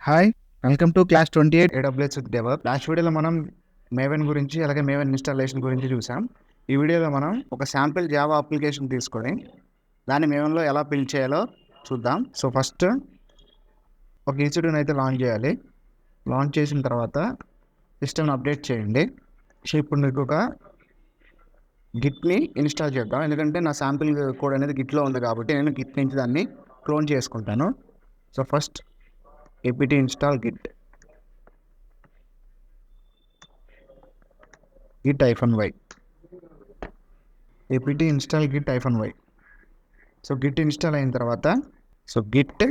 Hi, welcome to class 28 AWS with develop. Last వీడియోలో మనం maven గురించి అలాగే మేవెన్ ఇన్స్టాలేషన్ గురించి చూసాం. ఈ వీడియోలో మనం ఒక శాంపిల్ జావా అప్లికేషన్ తీసుకొని దాన్ని మేవెన్లో ఎలా బిల్డ్ చేయాలో చూద్దాం. సో ఫస్ట్ ఒక EC2ని అయితే లాంచ్ చేయాలి. లాంచ్ చేసిన తర్వాత సిస్టమ్ని అప్డేట్ చేయండి. సో ఇప్పుడు మీకు ఒక గిట్ని ఇన్స్టాల్ చేద్దాం, ఎందుకంటే నా శాంపిల్ కోడ్ అనేది గిట్లో ఉంది కాబట్టి నేను గిట్ నుంచి దాన్ని క్లోన్ చేసుకుంటాను. So first apt install git -y apt install git-y. So Git install అయిన తర్వాత సో గిట్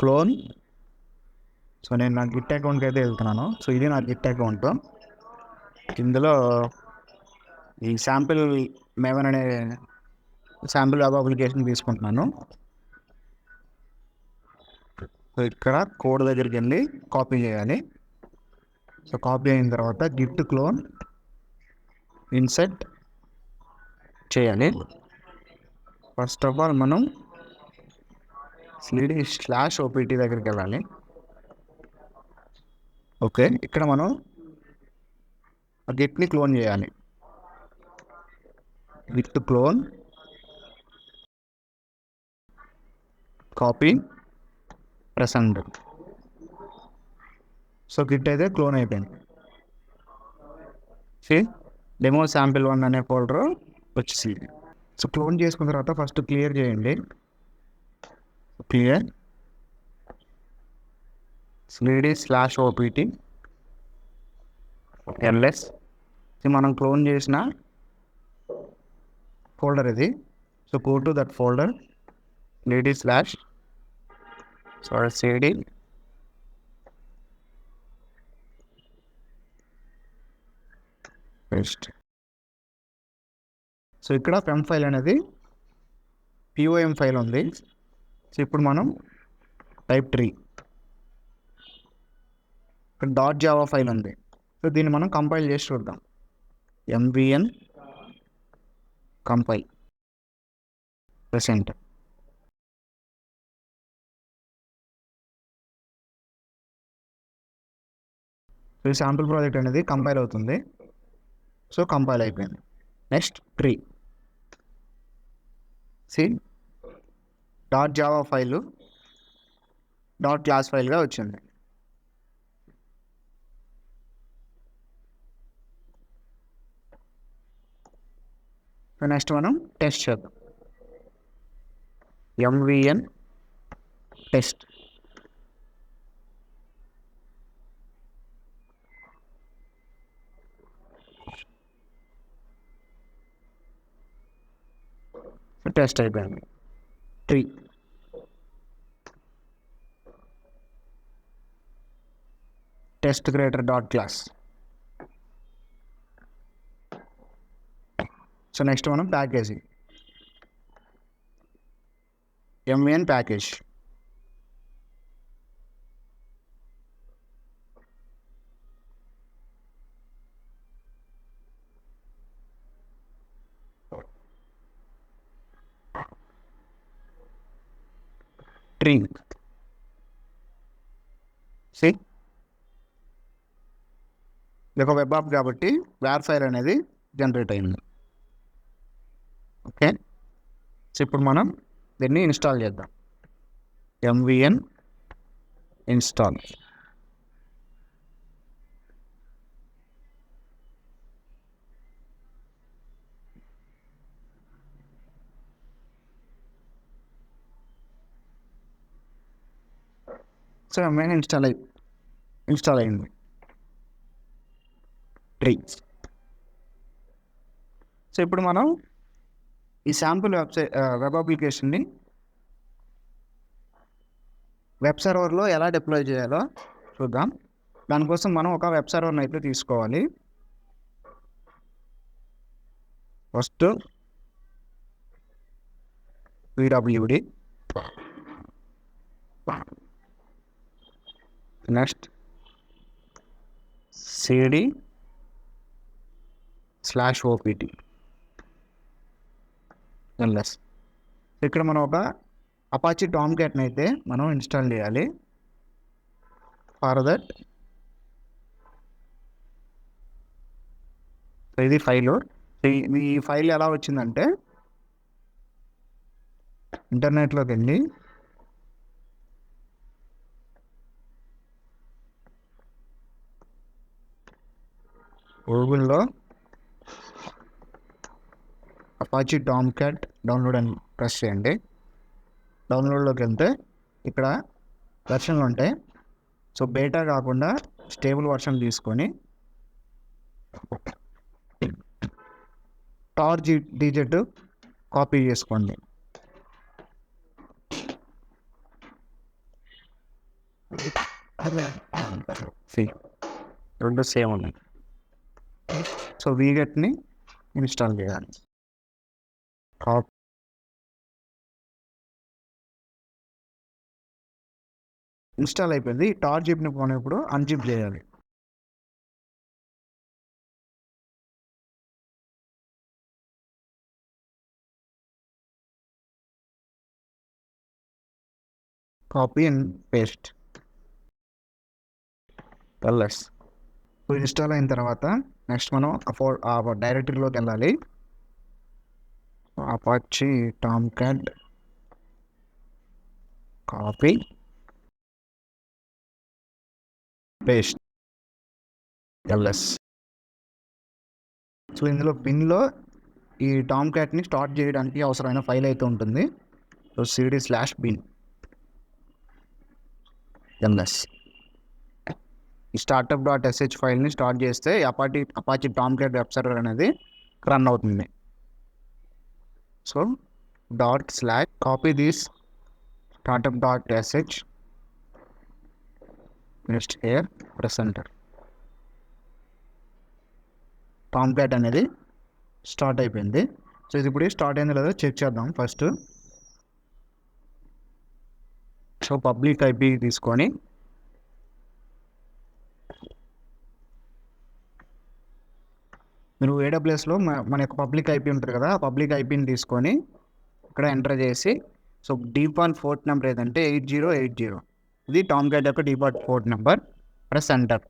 క్లోన్. సో నేను నా గిట్ అకౌంట్కి అయితే వెళ్తున్నాను. సో ఇది నా గిట్ అకౌంట్. ఇందులో ఈ శాంపిల్ మేవెన్ అనే శాంపిల్ వెబ్ అప్లికేషన్ తీసుకుంటున్నాను. సో ఇక్కడ కోడ్ దగ్గరికి వెళ్ళి కాపీ చేయాలి. సో కాపీ అయిన తర్వాత గిట్ క్లోన్ ఇన్సర్ట్ చేయాలి. ఫస్ట్ ఆఫ్ ఆల్ మనం cd/opt దగ్గరికి వెళ్ళాలి. ఓకే, ఇక్కడ మనం గిట్ని క్లోన్ చేయాలి. Git clone copy present. So Git అయితే క్లోన్ అయిపోయింది. డెమో శాంపిల్ 1 అనే ఫోల్డర్ వచ్చేసింది. సో క్లోన్ చేసుకున్న తర్వాత ఫస్ట్ క్లియర్ చేయండి. Clear cd/opt ls. మనం క్లోన్ చేసిన ఫోల్డర్ ఇది. So go to that folder cd paste. So ఇక్కడ పెమ్ ఫైల్ అనేది POM ఫైల్ ఉంది. సో ఇప్పుడు మనం టైప్ 3 ఇక్కడ .java ఫైల్ ఉంది. సో దీన్ని మనం కంపైల్ చేసి చూద్దాం. mvn compile present. సో ఈ శాంపుల్ ప్రాజెక్ట్ అనేది కంపైల్ అవుతుంది. సో కంపైల్ అయిపోయింది. నెక్స్ట్ 3 .java ఫైలు .class ఫైల్గా వచ్చింది. నెక్స్ట్ మనం టెస్ట్ చేద్దాం. mvn test. టెస్ట్ అయిపోయింది. 3 test creator .class. So next మనం ప్యాకేజీ mvn ప్యాకేజ్. స్ట్రింగ్ ఇది ఒక వెబ్ యాప్ కాబట్టి వేర్ ఫైల్ అనేది జనరేట్ అయింది. ఓకే, సో ఇప్పుడు మనం దీన్ని ఇన్స్టాల్ చేద్దాం. mvn install. So mvn install అయింది. 3. సో ఇప్పుడు మనం ఈ శాంపుల్ వెబ్ అప్లికేషన్ని వెబ్ సర్వర్లో ఎలా డిప్లాయ్ చేయాలో చూద్దాం. దానికోసం మనం ఒక వెబ్ సర్వర్ని అయితే తీసుకోవాలి. First pwd, next cd/opt ls. ఇక్కడ మనం ఒక అపాచీ టామ్క్యాట్ని అయితే మనం ఇన్స్టాల్ చేయాలి. ఫర్ దట్ ఇది ఫైలు. ఈ ఫైల్ ఎలా వచ్చిందంటే ఇంటర్నెట్లోకి వెళ్ళి గూగుల్లో అపాచీ టామ్క్యాట్ డౌన్లోడ్ అని ప్రెస్ చేయండి. డౌన్లోడ్లోకి వెళ్తే ఇక్కడ వెర్షన్లు ఉంటాయి. సో బేటా కాకుండా స్టేబుల్ వర్షన్ తీసుకొని tar.dz కాపీ చేసుకోండి. రెండు సేమ్ ఉన్నాయి. సో వీగెట్ని ఇన్స్టాల్ చేయాలి. ఇన్స్టాల్ అయిపోయింది. tar.zipని పోయినప్పుడు అన్జిప్ చేయాలి. Copy and paste. Plus install అయిన తర్వాత నెక్స్ట్ మనం ఆ డైరెక్టరీలోకి వెళ్ళాలి. Apache Tomcat copy paste LS. So ఇందులో బిన్లో ఈ టామ్క్యాట్ని స్టార్ట్ చేయడానికి అవసరమైన ఫైల్ అయితే ఉంటుంది. So cd/bin LS. ఈ startup.sh ఫైల్ని స్టార్ట్ చేస్తే అపాచీ టామ్క్యాట్ వెబ్ సర్వర్ అనేది రన్ అవుతుంది. So copy this startup.sh, next here press enter. Tomcat అనేది స్టార్ట్ అయిపోయింది. సో ఇది ఇప్పుడు స్టార్ట్ అయిందో లేదో చెక్ చేద్దాం ఫస్ట్. సో పబ్లిక్ ఐపీ తీసుకొని మీరు AWSలో మన యొక్క పబ్లిక్ ఐపీ ఉంటుంది కదా, ఆ పబ్లిక్ ఐపీని తీసుకొని ఇక్కడ ఎంటర్ చేసి, సో డిఫాల్ట్ పోర్ట్ నెంబర్ ఏదంటే 8080, ఇది టామ్క్యాట్ యొక్క default port number. Press enter.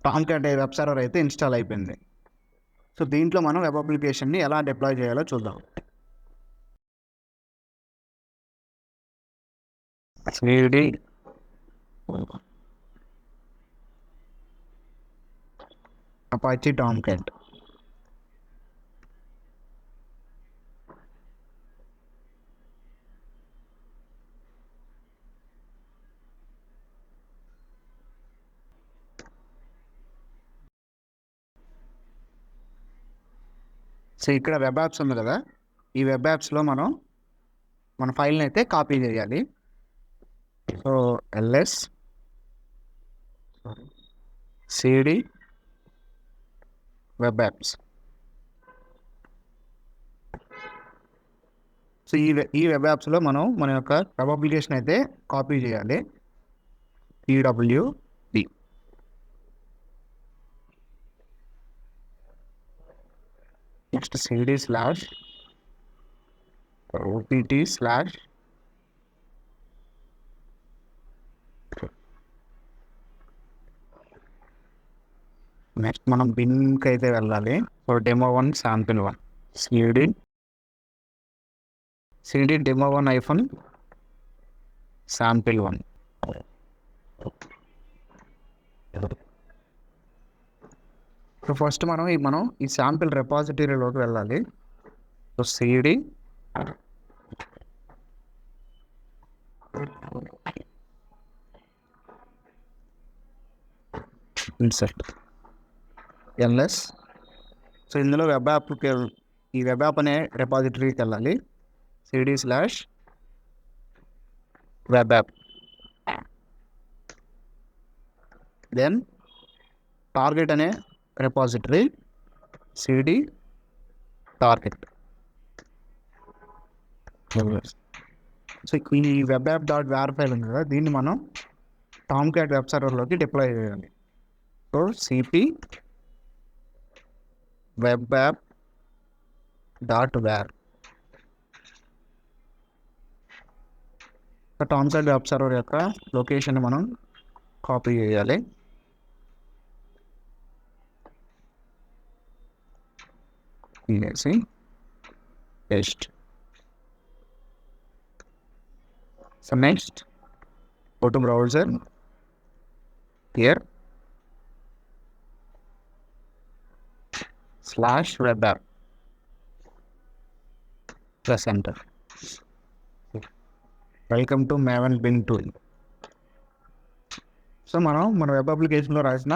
Tomcat web server అయితే ఇన్స్టాల్ అయిపోయింది. సో దీంట్లో మనం వెబ్ అప్లికేషన్ని ఎలా డిప్లాయ్ చేయాలో చూద్దాం. cd Apache Tomcat. సో ఇక్కడ వెబ్ యాప్స్ ఉంది కదా, ఈ వెబ్ యాప్స్లో మనం మన ఫైల్ని అయితే కాపీ చేయాలి. So ls cd web apps. So ఈ వెబ్ యాప్స్లో మనం మన యొక్క వెబ్ అప్లికేషన్ అయితే కాపీ చేయాలి. pwd. నెక్స్ట్ cd/opt/ నెక్స్ట్ మనం బిన్కి అయితే వెళ్ళాలి. So demo1 sample1 cd demo1 sample1. So first మనం ఈ శాంపిల్ రెపాజిటరీలోకి వెళ్ళాలి. So cd insert ls. So ఇందులో ఈ వెబ్ యాప్ అనే రెపాజిటరీకి వెళ్ళాలి. cd/web app. దెన్ టార్గెట్ అనే రెపాజిటరీ cd టార్గెట్. సో ఈ వెబ్ యాప్ .var ఫైల్ ఉంది కదా, దీన్ని మనం టామ్క్యాట్ వెబ్ సర్వర్లోకి డిప్లాయ్ చేయాలి. So cp web app.var. Tomcat web server యొక్క లొకేషన్ మనం కాపీ చేయాలి. Paste. So next go to browser. Here /web app, press enter. Welcome to Maven bin tool. So మన వెబ్ అప్లికేషన్లో రాసిన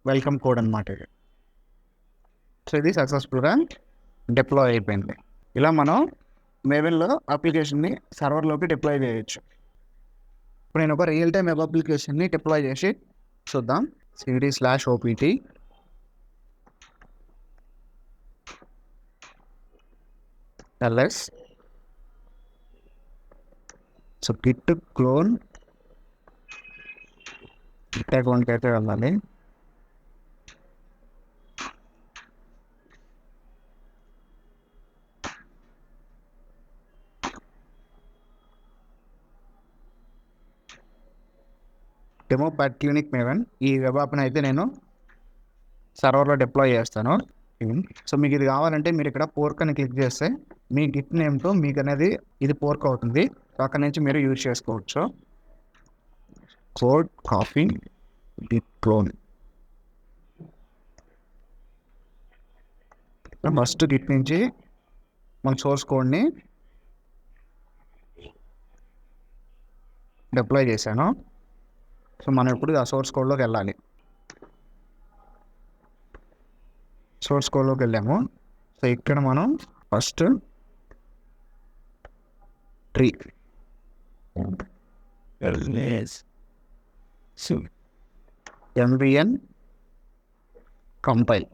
వెల్కమ్ కోడ్ అనమాట ఇది. సో ఇది సక్సెస్ఫుల్గా డిప్లాయ్ అయిపోయింది. ఇలా మనం మేవెన్లో అప్లికేషన్ని సర్వర్లోకి డిప్లాయ్ చేయొచ్చు. ఇప్పుడు నేను ఒక రియల్ టైమ్ వెబ్ అప్లికేషన్ని డిప్లాయ్ చేసి చూద్దాం. cd/opt ls. So Git clone Git అకౌంట్కి అయితే వెళ్ళాలి. డెమో ప్యాట్ క్లినిక్ మేవన్ ఈ వెబ్ యాప్ని అయితే నేను సర్వర్లో డిప్లాయ్ చేస్తాను. సో మీకు ఇది కావాలంటే మీరు ఇక్కడ పోర్క్ అని క్లిక్ చేస్తే మీ గిట్ నేమ్తో మీకు అనేది ఇది పోర్క్ అవుతుంది. సో అక్కడ నుంచి మీరు యూజ్ చేసుకోవచ్చు. Code copy Git clone. First Git నుంచి మన సోర్స్ కోడ్ని డిప్లాయ్ చేశాను. సో మనం ఇప్పుడు ఆ సోర్స్ కోడ్లోకి వెళ్ళాలి. సోర్స్ కోడ్లోకి వెళ్ళాము. సో ఇక్కడ మనం first try MVN compile.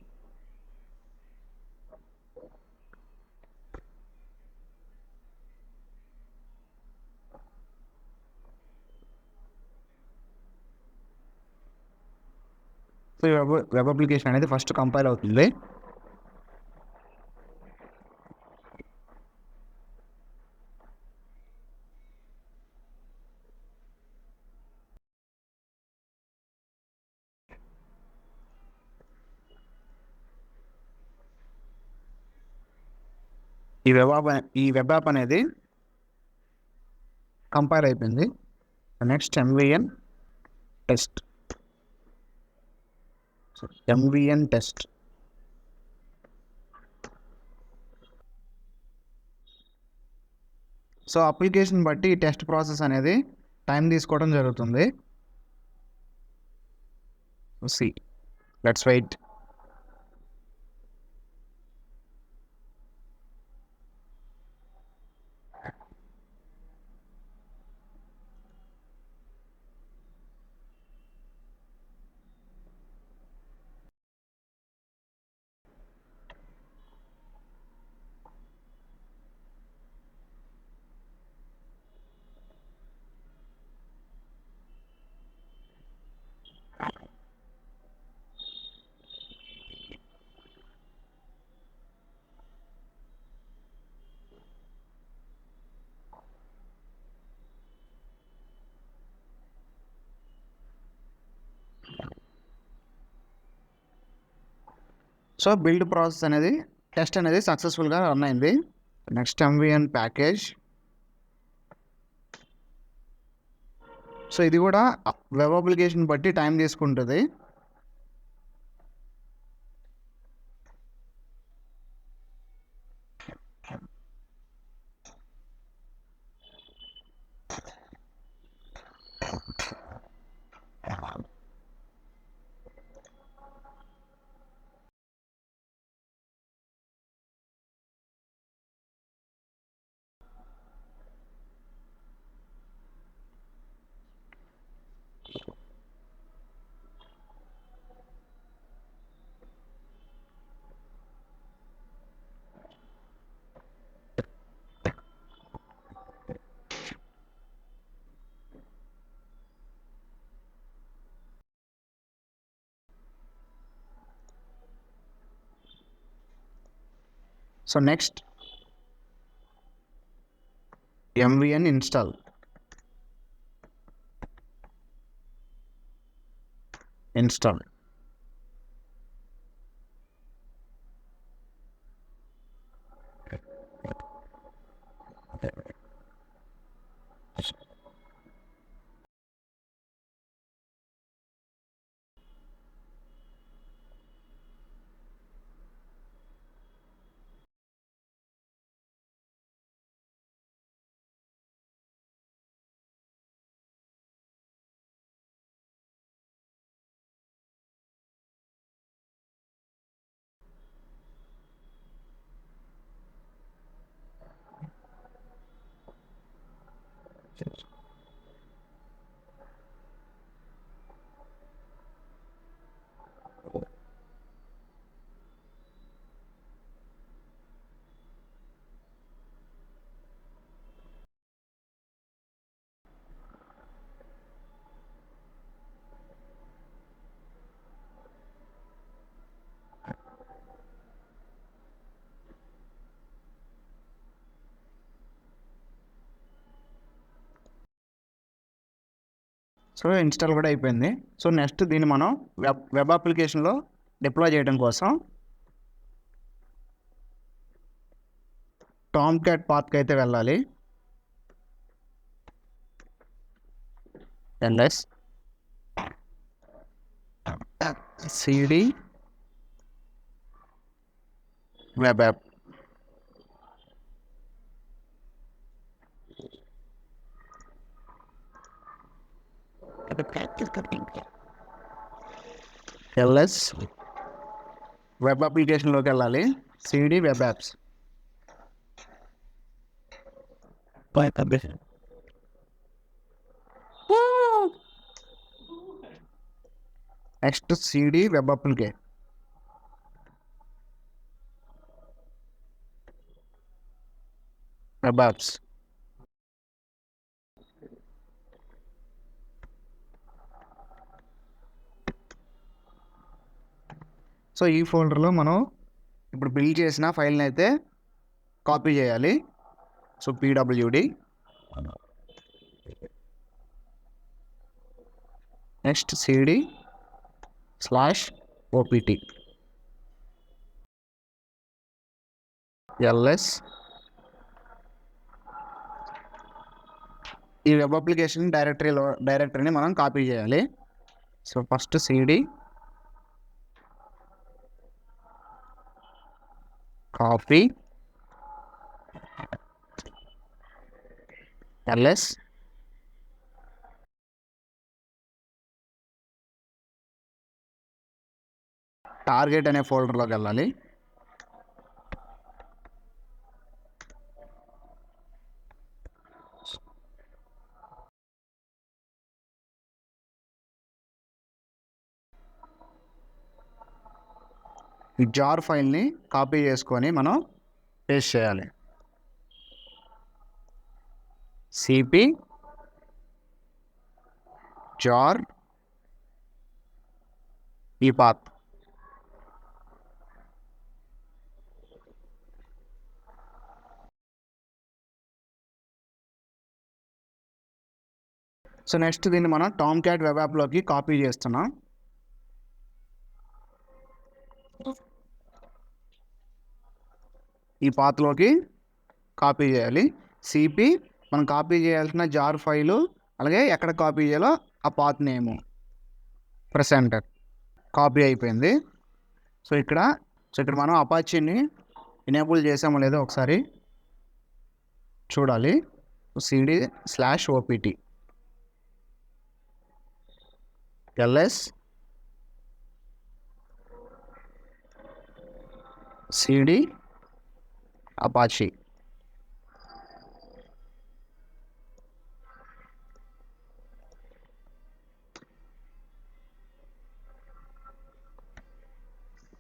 So ఈ వెబ్ అప్లికేషన్ అనేది ఫస్ట్ కంపైల్ అవుతుంది. ఈ వెబ్ యాప్ అనేది కంపైల్ అయిపోయింది. Next MVN test. MVN test. So application బట్టి ఈ టెస్ట్ ప్రాసెస్ అనేది టైం తీసుకోవడం జరుగుతుంది. Let's wait. So build process అనేది టెస్ట్ అనేది సక్సెస్ఫుల్గా రన్ అయింది. Next MVN package. సో ఇది కూడా వెబ్ అప్లికేషన్ బట్టి టైం తీసుకుంటుంది. So next MVN install. Install. So install కూడా అయిపోయింది. సో నెక్స్ట్ దీన్ని మనం వెబ్ అప్లికేషన్లో డిప్లాయ్ చేయడం కోసం టామ్క్యాట్ పాత్కి అయితే వెళ్ళాలి. LS CD web app. LS web అప్లికేషన్లోకి వెళ్ళాలి. CD web apps. Next CD web application. Web apps. So ఈ ఫోల్డర్లో మనం ఇప్పుడు బిల్డ్ చేసిన ఫైల్ని అయితే కాపీ చేయాలి. So pwd next cd/opt ls. ఈ వెబ్ అప్లికేషన్ డైరెక్టరీని మనం కాపీ చేయాలి. So first cd copy ls target అనే ఫోల్డర్లోకి వెళ్ళాలి. ఈ జార్ ఫైల్ని కాపీ చేసుకొని మనం పేస్ట్ చేయాలి. సిపి జార్ ఈ పాత్. సో నెక్స్ట్ దీన్ని మనం టామ్క్యాట్ వెబ్ యాప్లోకి కాపీ చేస్తున్నాం. ఈ పాత్లోకి కాపీ చేయాలి. సిపి మనం కాపీ చేయాల్సిన జార్ ఫైలు, అలాగే ఎక్కడ కాపీ చేయాలో ఆ పాత్ నేము, ప్రెస్ ఎంటర్. కాపీ అయిపోయింది. సో ఇక్కడ మనం అపాచీని ఎనేబుల్ చేసామో లేదో ఒకసారి చూడాలి. cd/opt ls cd apache.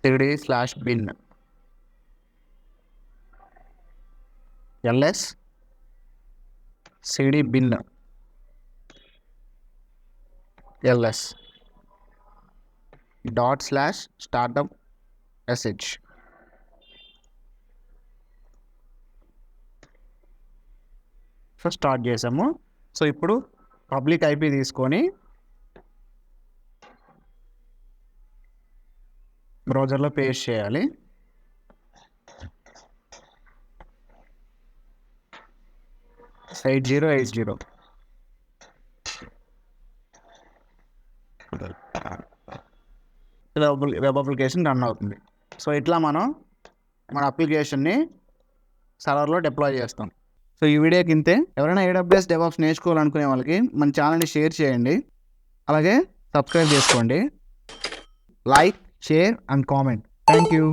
cd/bin ls cd bin ls ./startup sh. So start చేసాము. సో ఇప్పుడు పబ్లిక్ ఐపీ తీసుకొని బ్రౌజర్లో పేస్ట్ చేయాలి. site 080 వెబ్ అప్లికేషన్ రన్ అవుతుంది. సో ఇట్లా మనం మన అప్లికేషన్ని సర్వర్లో డిప్లాయ్ చేస్తాం. సో ఈ వీడియోకి ఇంతే. ఎవరైనా AWS DevOps నేర్చుకోవాలనుకునే వాళ్ళకి మన ఛానల్ని షేర్ చేయండి, అలాగే సబ్స్క్రైబ్ చేసుకోండి. Like, share and comment. Thank you.